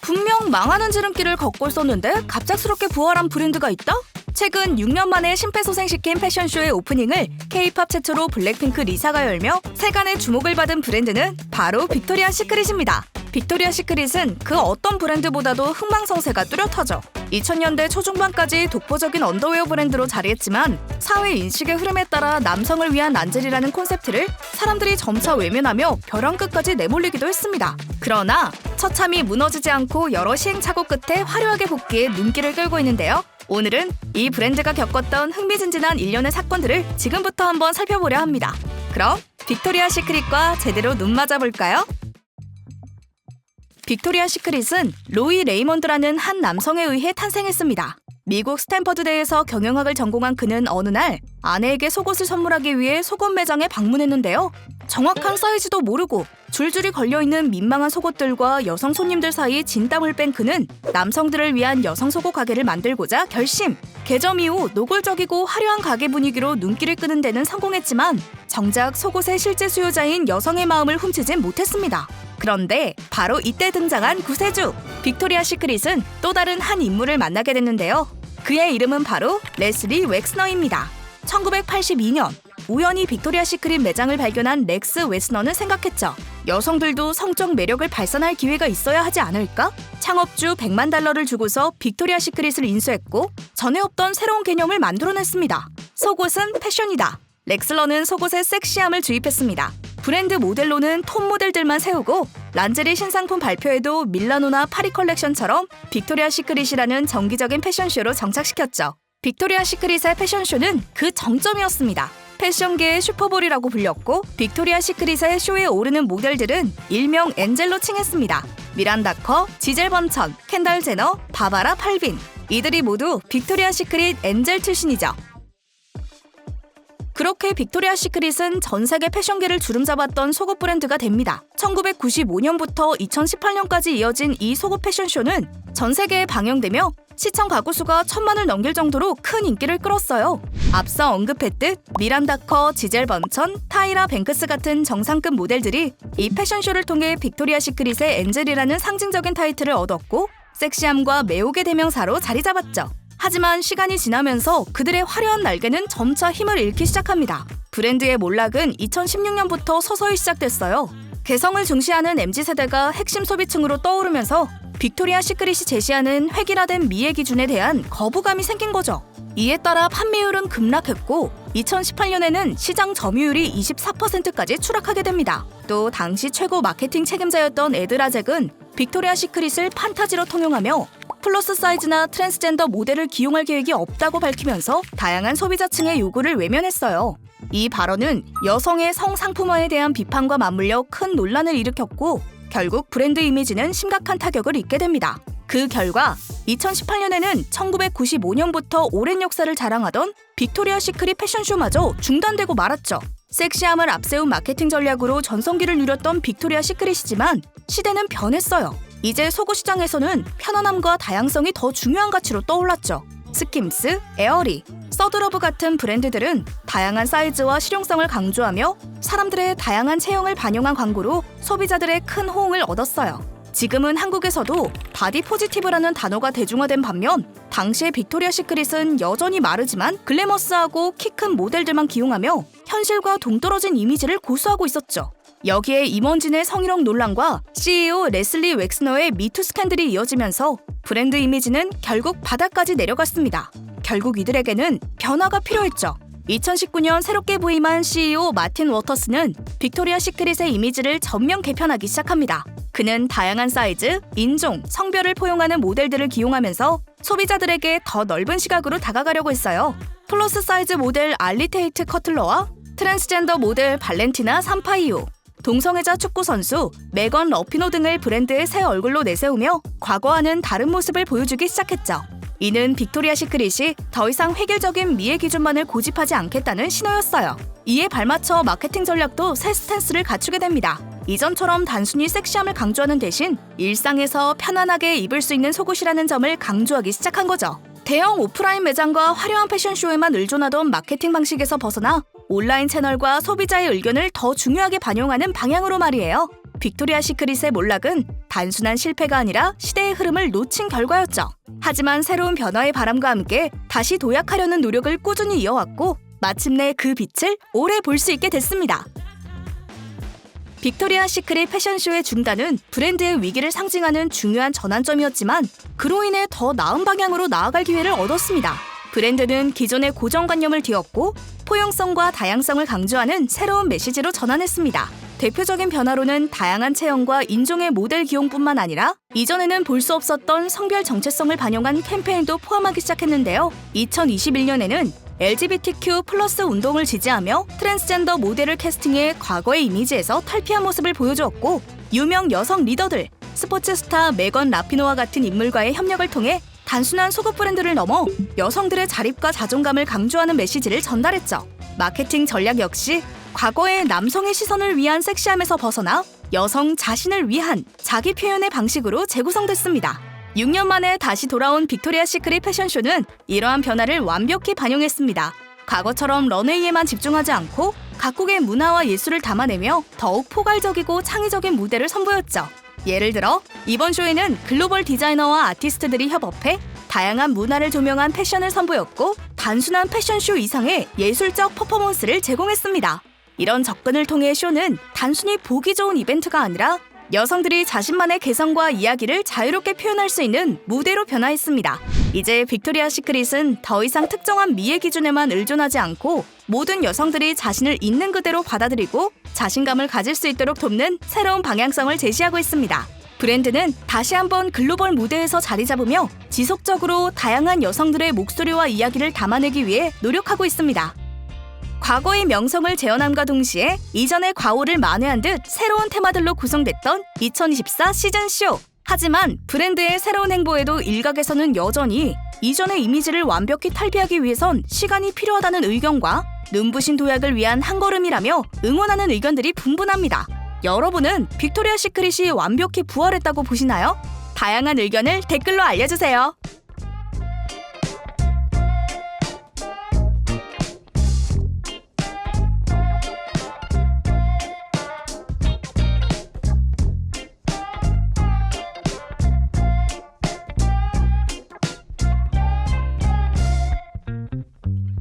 분명 망하는 지름길을 걷고 있었는데 갑작스럽게 부활한 브랜드가 있다? 최근 6년 만에 심폐소생시킨 패션쇼의 오프닝을 K-팝 최초로 블랙핑크 리사가 열며 세간의 주목을 받은 브랜드는 바로 빅토리아 시크릿입니다. 빅토리아 시크릿은 그 어떤 브랜드보다도 흥망성쇠가 뚜렷하죠. 2000년대 초중반까지 독보적인 언더웨어 브랜드로 자리했지만 사회 인식의 흐름에 따라 남성을 위한 란제리라는 콘셉트를 사람들이 점차 외면하며 벼랑 끝까지 내몰리기도 했습니다. 그러나 처참히 무너지지 않고 여러 시행착오 끝에 화려하게 복귀해 눈길을 끌고 있는데요. 오늘은 이 브랜드가 겪었던 흥미진진한 일련의 사건들을 지금부터 한번 살펴보려 합니다. 그럼 빅토리아 시크릿과 제대로 눈 맞아볼까요? 빅토리아 시크릿은 로이 레이먼드라는 한 남성에 의해 탄생했습니다. 미국 스탠퍼드대에서 경영학을 전공한 그는 어느 날 아내에게 속옷을 선물하기 위해 속옷 매장에 방문했는데요. 정확한 사이즈도 모르고 줄줄이 걸려있는 민망한 속옷들과 여성 손님들 사이 진땀을 뺀 그는 남성들을 위한 여성 속옷 가게를 만들고자 결심! 개점 이후 노골적이고 화려한 가게 분위기로 눈길을 끄는 데는 성공했지만 정작 속옷의 실제 수요자인 여성의 마음을 훔치진 못했습니다. 그런데 바로 이때 등장한 구세주! 빅토리아 시크릿은 또 다른 한 인물을 만나게 됐는데요. 그의 이름은 바로 레슬리 웩스너입니다. 1982년 우연히 빅토리아 시크릿 매장을 발견한 렉스 웩스너는 생각했죠. 여성들도 성적 매력을 발산할 기회가 있어야 하지 않을까? 창업주 $100만 주고서 빅토리아 시크릿을 인수했고 전에 없던 새로운 개념을 만들어냈습니다. 속옷은 패션이다. 렉슬러는 속옷에 섹시함을 주입했습니다. 브랜드 모델로는 톱 모델들만 세우고 란제리 신상품 발표에도 밀라노나 파리 컬렉션처럼 빅토리아 시크릿이라는 정기적인 패션쇼로 정착시켰죠. 빅토리아 시크릿의 패션쇼는 그 정점이었습니다. 패션계의 슈퍼볼이라고 불렸고 빅토리아 시크릿의 쇼에 오르는 모델들은 일명 엔젤로 칭했습니다. 미란다 커, 지젤 번천, 켄달 제너, 바바라 팔빈. 이들이 모두 빅토리아 시크릿 엔젤 출신이죠. 그렇게 빅토리아 시크릿은 전 세계 패션계를 주름잡았던 속옷 브랜드가 됩니다. 1995년부터 2018년까지 이어진 이 속옷 패션쇼는 전 세계에 방영되며 시청 가구 수가 1000만을 넘길 정도로 큰 인기를 끌었어요. 앞서 언급했듯 미란다 커, 지젤 번천, 타이라 뱅크스 같은 정상급 모델들이 이 패션쇼를 통해 빅토리아 시크릿의 엔젤이라는 상징적인 타이틀을 얻었고 섹시함과 매혹의 대명사로 자리 잡았죠. 하지만 시간이 지나면서 그들의 화려한 날개는 점차 힘을 잃기 시작합니다. 브랜드의 몰락은 2016년부터 서서히 시작됐어요. 개성을 중시하는 MZ세대가 핵심 소비층으로 떠오르면서 빅토리아 시크릿이 제시하는 획일화된 미의 기준에 대한 거부감이 생긴 거죠. 이에 따라 판매율은 급락했고 2018년에는 시장 점유율이 24%까지 추락하게 됩니다. 또 당시 최고 마케팅 책임자였던 에드 라젝은 빅토리아 시크릿을 판타지로 통용하며 플러스 사이즈나 트랜스젠더 모델을 기용할 계획이 없다고 밝히면서 다양한 소비자층의 요구를 외면했어요. 이 발언은 여성의 성상품화에 대한 비판과 맞물려 큰 논란을 일으켰고 결국 브랜드 이미지는 심각한 타격을 입게 됩니다. 그 결과 2018년에는 1995년부터 오랜 역사를 자랑하던 빅토리아 시크릿 패션쇼마저 중단되고 말았죠. 섹시함을 앞세운 마케팅 전략으로 전성기를 누렸던 빅토리아 시크릿이지만 시대는 변했어요. 이제 속옷 시장에서는 편안함과 다양성이 더 중요한 가치로 떠올랐죠. 스킴스, 에어리, 서드러브 같은 브랜드들은 다양한 사이즈와 실용성을 강조하며 사람들의 다양한 체형을 반영한 광고로 소비자들의 큰 호응을 얻었어요. 지금은 한국에서도 바디 포지티브라는 단어가 대중화된 반면 당시의 빅토리아 시크릿은 여전히 마르지만 글래머스하고 키 큰 모델들만 기용하며 현실과 동떨어진 이미지를 고수하고 있었죠. 여기에 임원진의 성희롱 논란과 CEO 레슬리 웩스너의 미투 스캔들이 이어지면서 브랜드 이미지는 결국 바닥까지 내려갔습니다. 결국 이들에게는 변화가 필요했죠. 2019년 새롭게 부임한 CEO 마틴 워터스는 빅토리아 시크릿의 이미지를 전면 개편하기 시작합니다. 그는 다양한 사이즈, 인종, 성별을 포용하는 모델들을 기용하면서 소비자들에게 더 넓은 시각으로 다가가려고 했어요. 플러스 사이즈 모델 알리테이트 커틀러와 트랜스젠더 모델 발렌티나 삼파이오, 동성애자 축구선수 메건 러피노 등을 브랜드의 새 얼굴로 내세우며 과거와는 다른 모습을 보여주기 시작했죠. 이는 빅토리아 시크릿이 더 이상 획일적인 미의 기준만을 고집하지 않겠다는 신호였어요. 이에 발맞춰 마케팅 전략도 새 스탠스를 갖추게 됩니다. 이전처럼 단순히 섹시함을 강조하는 대신 일상에서 편안하게 입을 수 있는 속옷이라는 점을 강조하기 시작한 거죠. 대형 오프라인 매장과 화려한 패션쇼에만 의존하던 마케팅 방식에서 벗어나 온라인 채널과 소비자의 의견을 더 중요하게 반영하는 방향으로 말이에요. 빅토리아 시크릿의 몰락은 단순한 실패가 아니라 시대의 흐름을 놓친 결과였죠. 하지만 새로운 변화의 바람과 함께 다시 도약하려는 노력을 꾸준히 이어왔고 마침내 그 빛을 오래 볼 수 있게 됐습니다. 빅토리아 시크릿 패션쇼의 중단은 브랜드의 위기를 상징하는 중요한 전환점이었지만 그로 인해 더 나은 방향으로 나아갈 기회를 얻었습니다. 브랜드는 기존의 고정관념을 뒤엎고 포용성과 다양성을 강조하는 새로운 메시지로 전환했습니다. 대표적인 변화로는 다양한 체형과 인종의 모델 기용뿐만 아니라 이전에는 볼 수 없었던 성별 정체성을 반영한 캠페인도 포함하기 시작했는데요. 2021년에는 LGBTQ+ 운동을 지지하며 트랜스젠더 모델을 캐스팅해 과거의 이미지에서 탈피한 모습을 보여주었고 유명 여성 리더들, 스포츠 스타 메건 라피노와 같은 인물과의 협력을 통해 단순한 속옷 브랜드를 넘어 여성들의 자립과 자존감을 강조하는 메시지를 전달했죠. 마케팅 전략 역시 과거의 남성의 시선을 위한 섹시함에서 벗어나 여성 자신을 위한 자기 표현의 방식으로 재구성됐습니다. 6년 만에 다시 돌아온 빅토리아 시크릿 패션쇼는 이러한 변화를 완벽히 반영했습니다. 과거처럼 런웨이에만 집중하지 않고 각국의 문화와 예술을 담아내며 더욱 포괄적이고 창의적인 무대를 선보였죠. 예를 들어 이번 쇼에는 글로벌 디자이너와 아티스트들이 협업해 다양한 문화를 조명한 패션을 선보였고 단순한 패션쇼 이상의 예술적 퍼포먼스를 제공했습니다. 이런 접근을 통해 쇼는 단순히 보기 좋은 이벤트가 아니라 여성들이 자신만의 개성과 이야기를 자유롭게 표현할 수 있는 무대로 변화했습니다. 이제 빅토리아 시크릿은 더 이상 특정한 미의 기준에만 의존하지 않고 모든 여성들이 자신을 있는 그대로 받아들이고 자신감을 가질 수 있도록 돕는 새로운 방향성을 제시하고 있습니다. 브랜드는 다시 한번 글로벌 무대에서 자리 잡으며 지속적으로 다양한 여성들의 목소리와 이야기를 담아내기 위해 노력하고 있습니다. 과거의 명성을 재현함과 동시에 이전의 과오를 만회한 듯 새로운 테마들로 구성됐던 2024 시즌쇼. 하지만 브랜드의 새로운 행보에도 일각에서는 여전히 이전의 이미지를 완벽히 탈피하기 위해선 시간이 필요하다는 의견과 눈부신 도약을 위한 한걸음이라며 응원하는 의견들이 분분합니다. 여러분은 빅토리아 시크릿이 완벽히 부활했다고 보시나요? 다양한 의견을 댓글로 알려주세요.